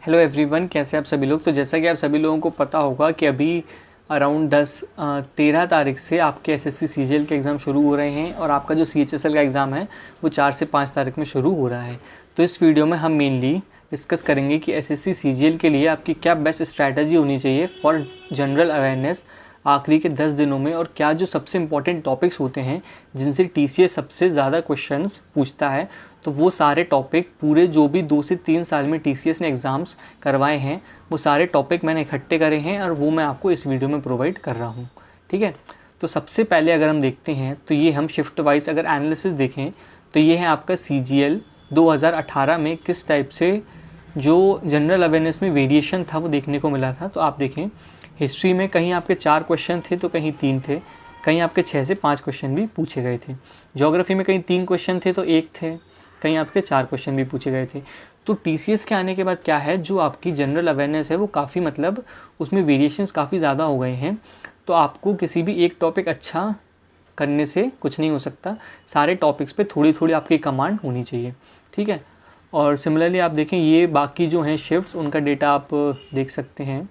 Hello everyone, कैसे आप सभी लोग। तो जैसा कि आप सभी लोगों को पता होगा कि अभी अराउंड 13 तारीख से आपके एसएससी सीजीएल के एग्ज़ाम शुरू हो रहे हैं और आपका जो सीएचएसएल का एग्ज़ाम है वो 4 से 5 तारीख में शुरू हो रहा है। तो इस वीडियो में हम मेनली डिस्कस करेंगे कि एसएससी सीजीएल के लिए आपकी क्या बेस्ट स्ट्रैटेजी होनी चाहिए फॉर जनरल अवेयरनेस आखिरी के 10 दिनों में, और क्या जो सबसे इम्पॉर्टेंट टॉपिक्स होते हैं जिनसे टीसीएस सबसे ज़्यादा क्वेश्चंस पूछता है, तो वो सारे टॉपिक पूरे जो भी 2 से 3 साल में टीसीएस ने एग्ज़ाम्स करवाए हैं वो सारे टॉपिक मैंने इकट्ठे करे हैं और वो मैं आपको इस वीडियो में प्रोवाइड कर रहा हूँ। ठीक है, तो सबसे पहले अगर हम देखते हैं तो ये हम शिफ्ट वाइज अगर एनालिसिस देखें तो ये है आपका सीजीएल 2018 में किस टाइप से जो जनरल अवेयरनेस में वेरिएशन था वो देखने को मिला था। तो आप देखें, हिस्ट्री में कहीं आपके 4 क्वेश्चन थे तो कहीं 3 थे, कहीं आपके 6 से 5 क्वेश्चन भी पूछे गए थे। ज्योग्राफी में कहीं 3 क्वेश्चन थे तो 1 थे, कहीं आपके 4 क्वेश्चन भी पूछे गए थे। तो टीसीएस के आने के बाद क्या है, जो आपकी जनरल अवेयरनेस है वो काफ़ी मतलब उसमें वेरिएशंस काफ़ी ज़्यादा हो गए हैं। तो आपको किसी भी एक टॉपिक अच्छा करने से कुछ नहीं हो सकता, सारे टॉपिक्स पे थोड़ी थोड़ी आपकी कमांड होनी चाहिए। ठीक है, और सिमिलरली आप देखें ये बाकी जो हैं शिफ्ट्स उनका डेटा आप देख सकते हैं।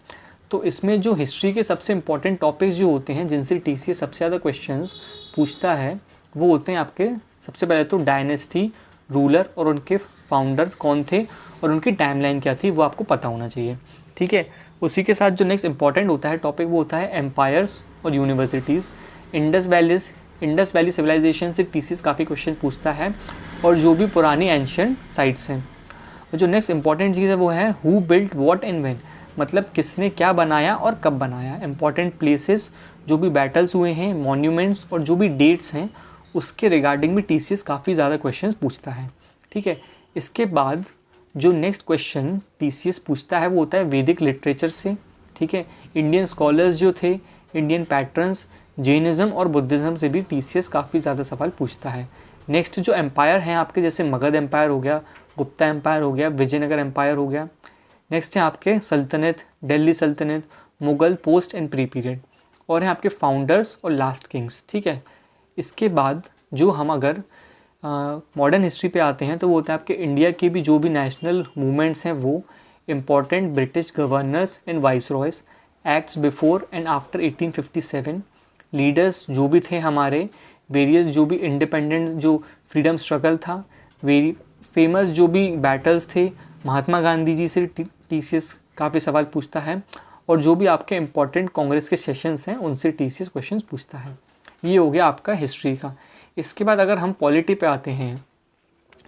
तो इसमें जो हिस्ट्री के सबसे इंपॉर्टेंट टॉपिक्स जो होते हैं जिनसे टीसीएस सबसे ज़्यादा क्वेश्चंस पूछता है वो होते हैं आपके सबसे पहले तो डायनेस्टी, रूलर और उनके फाउंडर कौन थे और उनकी टाइमलाइन क्या थी वो आपको पता होना चाहिए। ठीक है, उसी के साथ जो नेक्स्ट इंपॉर्टेंट होता है टॉपिक वो होता है एम्पायर्स और यूनिवर्सिटीज़। इंडस वैली सिविलाइजेशन से टीसीएस काफ़ी क्वेश्चन पूछता है, और जो भी पुरानी एंशिएंट साइट्स हैं। और जो नेक्स्ट इंपॉर्टेंट चीज़ है वो है who built what and when, मतलब किसने क्या बनाया और कब बनाया। इंपॉर्टेंट प्लेसेस, जो भी बैटल्स हुए हैं, मॉन्यूमेंट्स और जो भी डेट्स हैं उसके रिगार्डिंग भी टीसीएस काफ़ी ज़्यादा क्वेश्चंस पूछता है। ठीक है, इसके बाद जो नेक्स्ट क्वेश्चन टीसीएस पूछता है वो होता है वैदिक लिटरेचर से। ठीक है, इंडियन स्कॉलर्स जो थे, इंडियन पैटर्न्स, जैनिज़्म और बुद्धिज़्म से भी टीसीएस काफ़ी ज़्यादा सवाल पूछता है। नेक्स्ट जो एम्पायर हैं आपके, जैसे मगध एम्पायर हो गया, गुप्ता एम्पायर हो गया, विजयनगर एम्पायर हो गया। नेक्स्ट है आपके सल्तनत, दिल्ली सल्तनत, Mughal, post and pre period, और हैं आपके फाउंडर्स और लास्ट किंग्स। ठीक है, इसके बाद जो हम अगर मॉडर्न हिस्ट्री पे आते हैं तो वो होता है आपके इंडिया के भी जो भी नेशनल मूवमेंट्स हैं वो, important British governors and viceroys, acts before and after 1857, leaders जो भी थे हमारे, वेरियस जो भी इंडिपेंडेंट जो फ्रीडम स्ट्रगल था, वेरी फेमस जो भी बैटल्स थे, महात्मा गांधी जी से टीसीएस काफ़ी सवाल पूछता है, और जो भी आपके इम्पॉर्टेंट कांग्रेस के सेशंस हैं उनसे टीसीएस क्वेश्चंस पूछता है। ये हो गया आपका हिस्ट्री का। इसके बाद अगर हम पॉलिटी पे आते हैं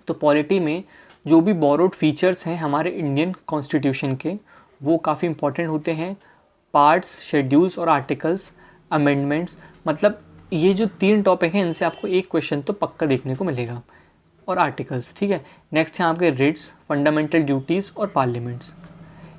तो पॉलिटी में जो भी बोरोड फीचर्स हैं हमारे इंडियन कॉन्स्टिट्यूशन के वो काफ़ी इंपॉर्टेंट होते हैं। पार्ट्स, शेड्यूल्स और आर्टिकल्स, अमेंडमेंट्स, मतलब ये जो 3 टॉपिक हैं इनसे आपको एक क्वेश्चन तो पक्का देखने को मिलेगा, और आर्टिकल्स। ठीक है, नेक्स्ट है आपके रिट्स, फंडामेंटल ड्यूटीज़ और पार्लियामेंट्स।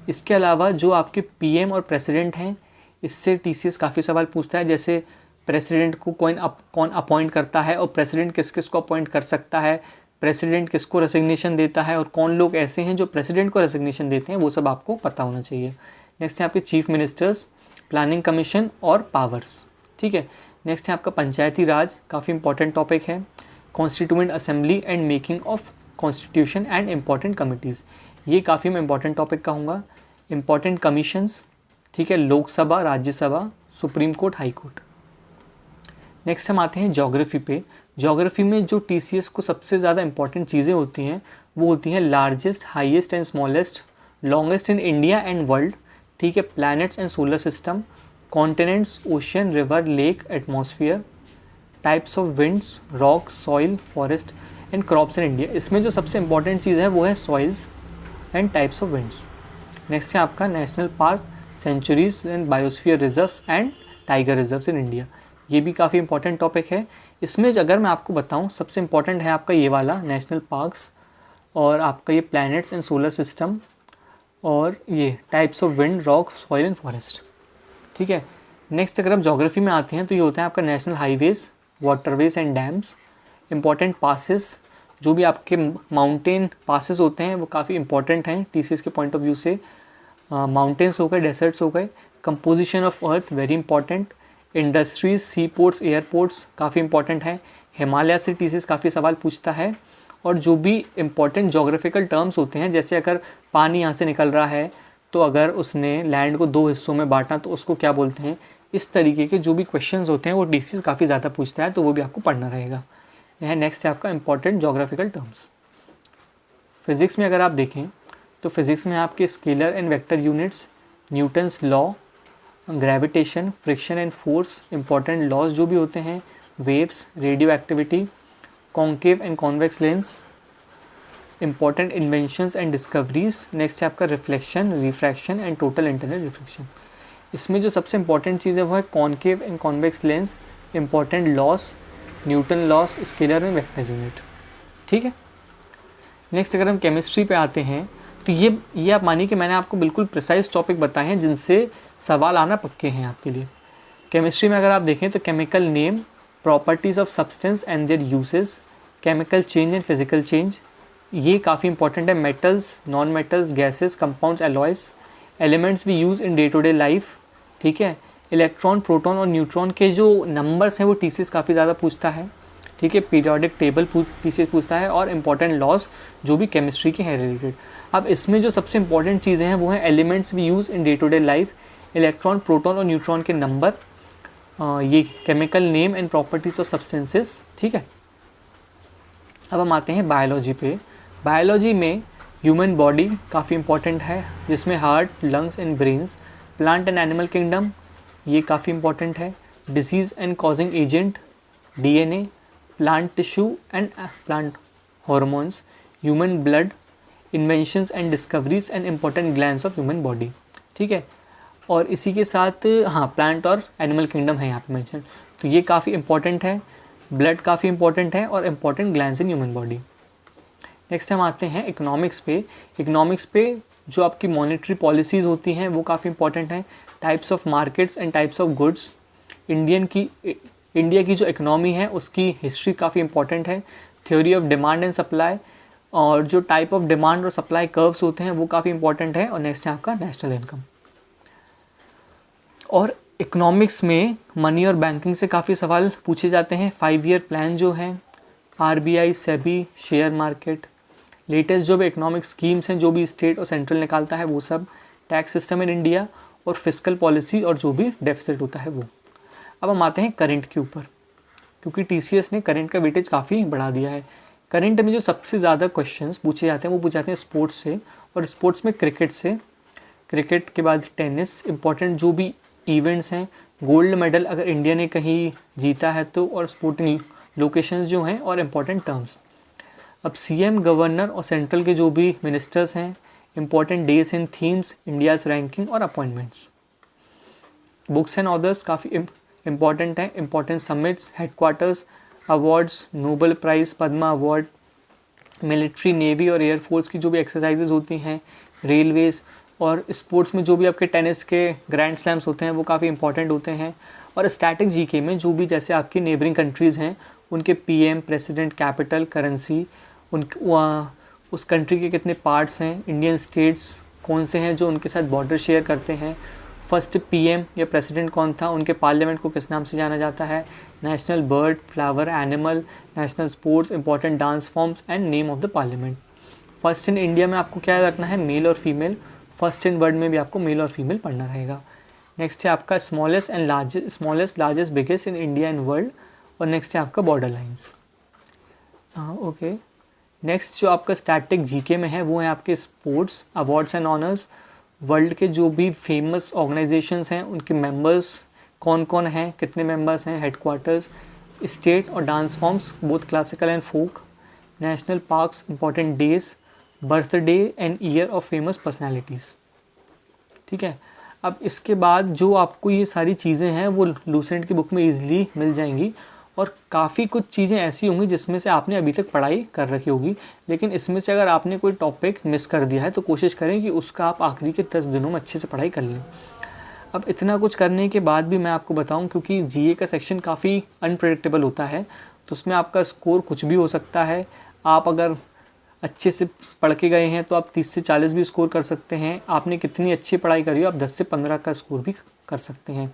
इसके अलावा जो आपके पीएम और प्रेसिडेंट हैं इससे टीसीएस काफ़ी सवाल पूछता है, जैसे प्रेसिडेंट को कौन अपॉइंट करता है और प्रेसिडेंट किस किस को अपॉइंट कर सकता है, प्रेसिडेंट किसको रेसिग्नेशन देता है और कौन लोग ऐसे हैं जो प्रेसिडेंट को रेसिग्नेशन देते हैं, वो सब आपको पता होना चाहिए। नेक्स्ट है आपके चीफ मिनिस्टर्स, प्लानिंग कमीशन और पावर्स। ठीक है, नेक्स्ट है आपका पंचायती राज, काफ़ी इंपॉर्टेंट टॉपिक है। Constituent assembly and making of constitution and important committees, ये काफ़ी मैं इंपॉर्टेंट टॉपिक कहूँगा। इंपॉर्टेंट कमीशंस, ठीक है, Lok Sabha, Rajya Sabha, supreme court, high court. Next हम आते हैं ज्योग्राफी पे। ज्योग्राफी में जो टीसीएस को सबसे ज़्यादा इंपॉर्टेंट चीज़ें होती हैं वो होती हैं largest, highest and smallest, longest in India and world. ठीक है, planets and solar system, continents, ocean, river, lake, atmosphere, types of winds, rock, soil, forest and crops in India. इसमें जो सबसे इंपॉर्टेंट चीज़ है वो है soils and types of winds. Next है आपका national park, sanctuaries and biosphere reserves and tiger reserves in India. ये भी काफ़ी इंपॉर्टेंट टॉपिक है। इसमें अगर मैं आपको बताऊं सबसे इंपॉर्टेंट है आपका ये वाला नेशनल पार्क्स, और आपका ये प्लैनेट्स एंड सोलर सिस्टम, और ये types of wind, rock, soil and forest. ठीक है, नेक्स्ट अगर आप ज्योग्राफी में आते हैं तो ये होता है आपका national highways, waterways and dams, important passes, जो भी आपके माउंटेन पासिस होते हैं वो काफ़ी इंपॉर्टेंट हैं टीसीएस के पॉइंट ऑफ व्यू से। माउंटेन्स हो गए, डेजर्ट्स हो गए, composition of earth very important, industries, sea ports, airports काफ़ी इंपॉर्टेंट है। हिमालय से टीसीएस काफ़ी सवाल पूछता है, और जो भी इम्पॉर्टेंट जोग्राफिकल टर्म्स होते हैं, जैसे अगर पानी यहाँ से निकल रहा है तो अगर उसने लैंड को 2 हिस्सों में बांटा तो उसको क्या बोलते हैं, इस तरीके के जो भी क्वेश्चंस होते हैं वो डीसीएस काफ़ी ज़्यादा पूछता है, तो वो भी आपको पढ़ना रहेगा। यह नेक्स्ट है आपका इम्पॉर्टेंट जोग्राफिकल टर्म्स। फिज़िक्स में अगर आप देखें तो फिज़िक्स में आपके scalar and vector units, Newton's law, gravitation, friction and force, important laws जो भी होते हैं, waves, radio activity, concave and convex lens, important inventions and discoveries. Next है आपका reflection, refraction and total internal reflection. इसमें जो सबसे इंपॉर्टेंट चीज़ है वो है concave and convex lens, important laws, Newton laws, scalar and vector unit. ठीक है। नेक्स्ट अगर हम केमिस्ट्री पे आते हैं तो ये आप मानिए कि मैंने आपको बिल्कुल प्रिसाइज टॉपिक बताए हैं जिनसे सवाल आना पक्के हैं आपके लिए। केमिस्ट्री में अगर आप देखें तो chemical name, properties of substance and their uses, chemical change and physical change, ये काफ़ी इंपॉर्टेंट है। Metals, non metals, gases, compounds, alloys, elements we use in day to day life. ठीक है। इलेक्ट्रॉन, प्रोटॉन और न्यूट्रॉन के जो numbers हैं वो टीसीएस काफ़ी ज़्यादा पूछता है। ठीक है। पीरियोडिक टेबल टीसीएस पूछता है, और इम्पॉर्टेंट लॉज जो भी केमिस्ट्री के हैं रिलेटेड। अब इसमें जो सबसे इंपॉर्टेंट चीज़ें हैं वो हैं elements we use in day to day life, electron, proton और न्यूट्रॉन के नंबर, ये chemical name and properties of substances. ठीक है। अब हम आते हैं बायोलॉजी पे। बायोलॉजी में ह्यूमन बॉडी काफ़ी इंपॉर्टेंट है, जिसमें heart, lungs and brains, plant and animal kingdom, ये काफ़ी इंपॉर्टेंट है। Disease and causing agent, DNA, plant tissue and plant hormones, human blood, inventions and discoveries and important glands of human body. ठीक है। और इसी के साथ प्लांट और एनिमल किंगडम है यहाँ पे मेंशन, तो ये काफ़ी इंपॉर्टेंट है। ब्लड काफ़ी इंपॉर्टेंट है और important glands in human body. Next हम आते हैं इकोनॉमिक्स पे। इकोनॉमिक्स पे जो आपकी मॉनेटरी पॉलिसीज़ होती हैं वो काफ़ी इंपॉर्टेंट हैं। Types of markets and types of goods, India की जो इकनॉमी है उसकी हिस्ट्री काफ़ी इंपॉर्टेंट है। Theory of demand and supply, और जो टाइप ऑफ डिमांड और सप्लाई कर्व्स होते हैं वो काफ़ी इंपॉर्टेंट है। और नेक्स्ट है आपका नेशनल इनकम। और इकोनॉमिक्स में मनी और बैंकिंग से काफ़ी सवाल पूछे जाते हैं। 5 ईयर प्लान जो है, RBI, SEBI, share market, latest जो भी इकोनॉमिक स्कीम्स हैं जो भी स्टेट और सेंट्रल निकालता है वो सब, टैक्स सिस्टम इन इंडिया, और फिस्कल पॉलिसी और जो भी डेफिसिट होता है वो। अब हम आते हैं करंट के ऊपर, क्योंकि टीसीएस ने करंट का वेटेज काफ़ी बढ़ा दिया है। करंट में जो सबसे ज़्यादा क्वेश्चंस पूछे जाते हैं वो पूछे जाते हैं स्पोर्ट्स से, और स्पोर्ट्स में क्रिकेट से, क्रिकेट के बाद टेनिस, इंपॉर्टेंट जो भी इवेंट्स हैं, गोल्ड मेडल अगर इंडिया ने कहीं जीता है तो, और स्पोर्टिंग लोकेशंस जो हैं, और इम्पॉर्टेंट टर्म्स। अब सीएम, गवर्नर और सेंट्रल के जो भी मिनिस्टर्स हैं, important days and themes, India's ranking और अपॉइंटमेंट्स। बुक्स एंड ऑथर्स काफ़ी इंपॉर्टेंट हैं, important summits, headquarters, awards, Nobel prize, Padma award, military, navy और एयरफोर्स की जो भी एक्सरसाइजेज होती हैं, रेलवेज़, और स्पोर्ट्स में जो भी आपके टेनिस के ग्रैंड स्लैम्स होते हैं वो काफ़ी इंपॉर्टेंट होते हैं। और स्टैटिक जीके में जो भी जैसे आपकी नेबरिंग कंट्रीज़ हैं उनके पीएम, प्रेसिडेंट, कैपिटल, करेंसी, उस कंट्री के कितने पार्ट्स हैं, इंडियन स्टेट्स कौन से हैं जो उनके साथ बॉर्डर शेयर करते हैं, फर्स्ट पीएम या प्रेसिडेंट कौन था, उनके पार्लियामेंट को किस नाम से जाना जाता है, national bird, flower, animal, national sports, important dance forms and name of the parliament. First in India में आपको क्या रखना है, मेल और फीमेल। फर्स्ट इन वर्ल्ड में भी आपको मेल और फीमेल पढ़ना रहेगा। नेक्स्ट है आपका smallest largest biggest in India and world, और नेक्स्ट है आपका बॉर्डर लाइंस। ओके। नेक्स्ट जो आपका स्टैटिक जीके में है वो है आपके sports, awards and honours, world के जो भी फेमस ऑर्गेनाइजेशंस हैं उनके मेंबर्स कौन कौन हैं, कितने मेंबर्स हैं, हेडक्वार्टर्स, स्टेट और dance forms both classical and folk, national parks, important days, birthday and year of famous personalities. ठीक है। अब इसके बाद जो आपको ये सारी चीज़ें हैं वो लूसेंट की बुक में ईजिली मिल जाएंगी, और काफ़ी कुछ चीज़ें ऐसी होंगी जिसमें से आपने अभी तक पढ़ाई कर रखी होगी, लेकिन इसमें से अगर आपने कोई टॉपिक मिस कर दिया है तो कोशिश करें कि उसका आप आखिरी के 10 दिनों में अच्छे से पढ़ाई कर लें। अब इतना कुछ करने के बाद भी मैं आपको बताऊं, क्योंकि जीए का सेक्शन काफ़ी अनप्रेडिक्टेबल होता है, तो उसमें आपका स्कोर कुछ भी हो सकता है। आप अगर अच्छे से पढ़ के गए हैं तो आप 30 से 40 भी स्कोर कर सकते हैं। आपने कितनी अच्छी पढ़ाई करी हो, आप 10 से 15 का स्कोर भी कर सकते हैं।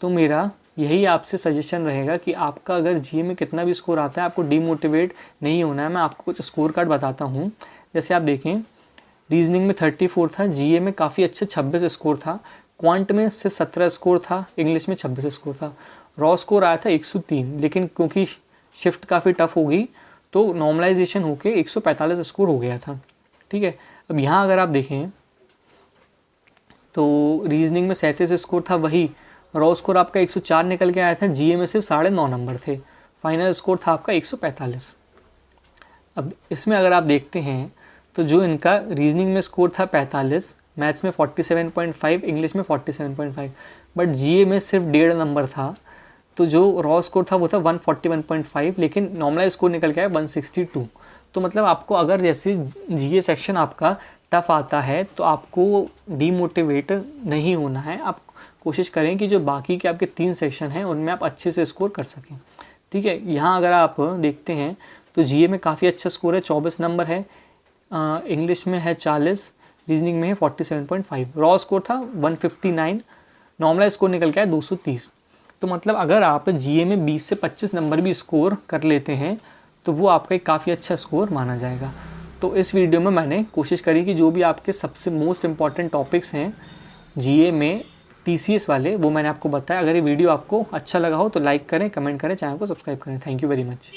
तो मेरा यही आपसे सजेशन रहेगा कि आपका अगर जीए में कितना भी स्कोर आता है आपको डीमोटिवेट नहीं होना है। मैं आपको कुछ स्कोर कार्ड बताता हूँ। जैसे आप देखें, रीजनिंग में 34 था, जीए में काफ़ी अच्छा 26 स्कोर था, क्वांट में सिर्फ 17 स्कोर था, इंग्लिश में 26 स्कोर था, रॉ स्कोर आया था 103, लेकिन क्योंकि शिफ्ट काफ़ी टफ हो गई तो नॉर्मलाइजेशन होके 145 स्कोर हो गया था। ठीक है, अब यहाँ अगर आप देखें तो रीजनिंग में 37 स्कोर था, वही रॉ स्कोर आपका 104 निकल के आया था, जीए में सिर्फ 9.5 नंबर थे, फाइनल स्कोर था आपका 145। अब इसमें अगर आप देखते हैं तो जो इनका रीजनिंग में स्कोर था 45, मैथ्स में 47.5, इंग्लिश में 47.5, बट जीए में सिर्फ 1.5 नंबर था, तो जो रॉ स्कोर था वो था 141.5, लेकिन नॉर्मलाइज स्कोर निकल के आया 162। तो मतलब आपको अगर जैसे जीए सेक्शन आपका टफ आता है तो आपको डीमोटिवेट नहीं होना है। आप कोशिश करें कि जो बाकी के आपके 3 सेक्शन हैं उनमें आप अच्छे से स्कोर कर सकें। ठीक है, यहाँ अगर आप देखते हैं तो जीए में काफ़ी अच्छा स्कोर है, 24 नंबर है, इंग्लिश में है 40, रीजनिंग में है 47.5, रॉ स्कोर था 159, नॉर्मलाइज स्कोर निकल के आया 230। तो मतलब अगर आप जीए में 20 से 25 नंबर भी स्कोर कर लेते हैं तो वो आपका एक काफ़ी अच्छा स्कोर माना जाएगा। तो इस वीडियो में मैंने कोशिश करी कि जो भी आपके सबसे मोस्ट इम्पॉर्टेंट टॉपिक्स हैं जीए में टीसीएस वाले वो मैंने आपको बताया। अगर ये वीडियो आपको अच्छा लगा हो तो लाइक करें, कमेंट करें, चैनल को सब्सक्राइब करें। Thank you very much.